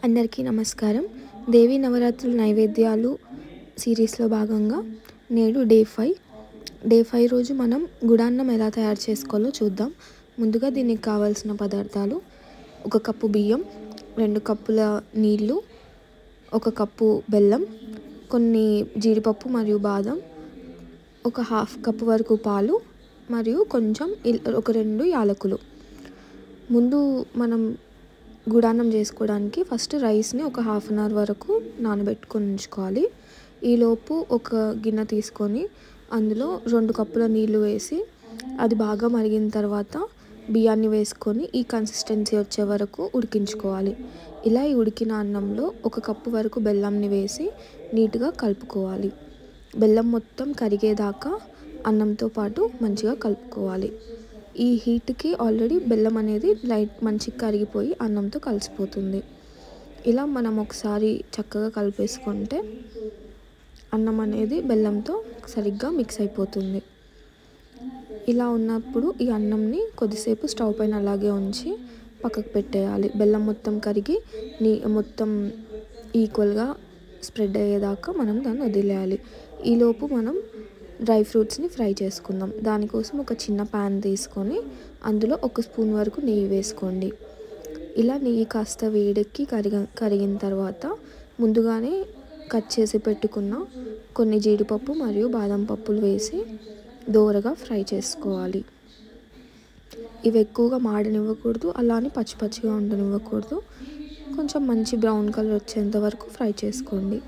అందరికీ నమస్కారం. దేవి నవరాత్రుల నైవేద్యాలు సిరీస్లో భాగంగా నేడు డే 5 రోజు మనం గుడాన్నం ఎలా తయారు చేసుకోవాలో చూద్దాం. ముందుగా దీనికి కావాల్సిన పదార్థాలు: 1 కప్పు బియ్యం, 2 కప్పుల నీళ్ళు, 1 కప్పు బెల్లం, కొన్ని జీడిపప్పు మరియు బాదం, 1/2 కప్పు వరకు పాలు మరియు కొంచెం 2 యాలకులు. ముందు మనం గుడాన్నం చేసుకోవడానికి ఫస్ట్ రైస్ని ఒక 1/2 అవర్ వరకు నానబెట్టుకొని ఉంచుకోవాలి. ఈలోపు ఒక గిన్నె తీసుకొని అందులో 2 కప్పుల నీళ్ళు వేసి అది బాగా మరిగిన తర్వాత బియ్యాన్ని వేసుకొని ఈ కన్సిస్టెన్సీ వచ్చే వరకు ఉడికించుకోవాలి. ఇలా ఈ ఉడికిన అన్నంలో 1 కప్పు వరకు బెల్లంని వేసి నీట్గా కలుపుకోవాలి. బెల్లం మొత్తం కరిగేదాకా అన్నంతో పాటు మంచిగా కలుపుకోవాలి. ఈ హీట్కి ఆల్రెడీ బెల్లం అనేది మంచిగా కరిగిపోయి అన్నంతో కలిసిపోతుంది. ఇలా మనం ఒకసారి చక్కగా కలిపేసుకుంటే అన్నం అనేది బెల్లంతో సరిగ్గా మిక్స్ అయిపోతుంది. ఇలా ఉన్నప్పుడు ఈ అన్నంని కొద్దిసేపు స్టవ్ పైన అలాగే ఉంచి పక్కకు పెట్టేయాలి. బెల్లం మొత్తం కరిగి మొత్తం ఈక్వల్గా స్ప్రెడ్ అయ్యేదాకా మనం దాన్ని వదిలేయాలి. ఈలోపు మనం డ్రై ఫ్రూట్స్ని ఫ్రై చేసుకుందాం. దానికోసం ఒక చిన్న ప్యాన్ తీసుకొని అందులో 1 స్పూన్ వరకు నెయ్యి వేసుకోండి. ఇలా నెయ్యి కాస్త వేడెక్కి కరిగిన తర్వాత ముందుగానే కట్ చేసి పెట్టుకున్న కొన్ని జీడిపప్పు మరియు బాదం పప్పులు వేసి దోరగా ఫ్రై చేసుకోవాలి. ఇవి ఎక్కువగా మాడనివ్వకూడదు, అలానే పచ్చి పచ్చిగా ఉండనివ్వకూడదు. కొంచెం మంచి బ్రౌన్ కలర్ వచ్చేంత వరకు ఫ్రై చేసుకోండి.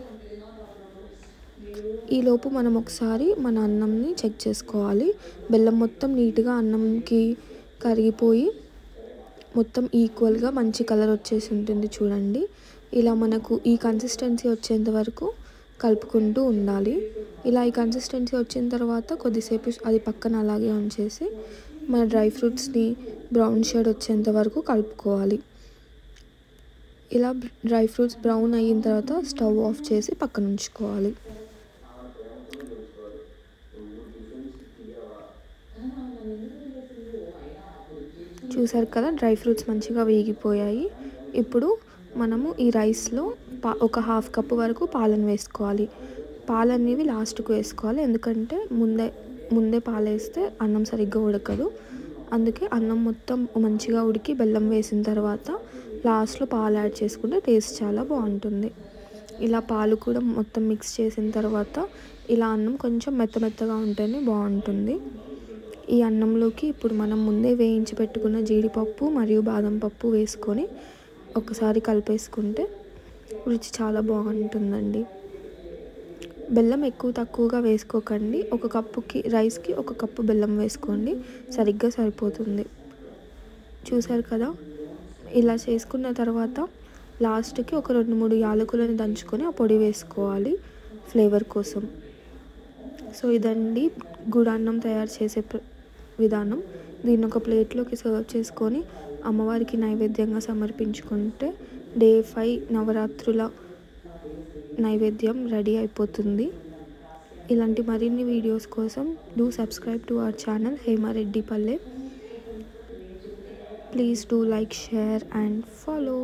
ఈలోపు మనం ఒకసారి మన అన్నంని చెక్ చేసుకోవాలి. బెల్లం మొత్తం నీట్గా అన్నంకి కరిగిపోయి మొత్తం ఈక్వల్గా మంచి కలర్ వచ్చేసి ఉంటుంది చూడండి. ఇలా మనకు ఈ కన్సిస్టెన్సీ వచ్చేంత వరకు కలుపుకుంటూ ఉండాలి. ఇలా ఈ కన్సిస్టెన్సీ వచ్చిన తర్వాత కొద్దిసేపు అది పక్కన అలాగే ఉంచేసి మన డ్రై ఫ్రూట్స్ని బ్రౌన్ షేడ్ వచ్చేంత వరకు కలుపుకోవాలి. ఇలా డ్రై ఫ్రూట్స్ బ్రౌన్ అయిన తర్వాత స్టవ్ ఆఫ్ చేసి పక్కన ఉంచుకోవాలి. చూసారు కదా, డ్రై ఫ్రూట్స్ మంచిగా వేగిపోయాయి. ఇప్పుడు మనము ఈ రైస్లో 1/2 కప్పు వరకు పాలను వేసుకోవాలి. పాలు అనేవి లాస్ట్కు వేసుకోవాలి, ఎందుకంటే ముందే పాలు వేస్తే అన్నం సరిగ్గా ఉడకదు. అందుకే అన్నం మొత్తం మంచిగా ఉడికి బెల్లం వేసిన తర్వాత లాస్ట్లో పాలు యాడ్ చేసుకుంటే టేస్ట్ చాలా బాగుంటుంది. ఇలా పాలు కూడా మొత్తం మిక్స్ చేసిన తర్వాత ఇలా అన్నం కొంచెం మెత్తగా ఉంటేనే బాగుంటుంది. ఈ అన్నంలోకి ఇప్పుడు మనం ముందే వేయించి పెట్టుకున్న జీడిపప్పు మరియు బాదం పప్పు వేసుకొని ఒకసారి కలిపేసుకుంటే రుచి చాలా బాగుంటుందండి. బెల్లం ఎక్కువ తక్కువగా వేసుకోకండి. 1 కప్పుకి రైస్కి 1 కప్పు బెల్లం వేసుకోండి, సరిగ్గా సరిపోతుంది. చూసారు కదా, ఇలా చేసుకున్న తర్వాత లాస్ట్కి ఒక 2-3 యాలకులను దంచుకొని ఆ పొడి వేసుకోవాలి ఫ్లేవర్ కోసం. సో ఇదండి గుడాన్నం తయారు చేసే విధానం. దీన్ని ఒక ప్లేట్లోకి సర్వ్ చేసుకొని అమ్మవారికి నైవేద్యంగా సమర్పించుకుంటే డే 5 నవరాత్రుల నైవేద్యం రెడీ అయిపోతుంది. ఇలాంటి మరిన్ని వీడియోస్ కోసం do subscribe to our channel Hemareddy పల్లె. Please do like, share and follow.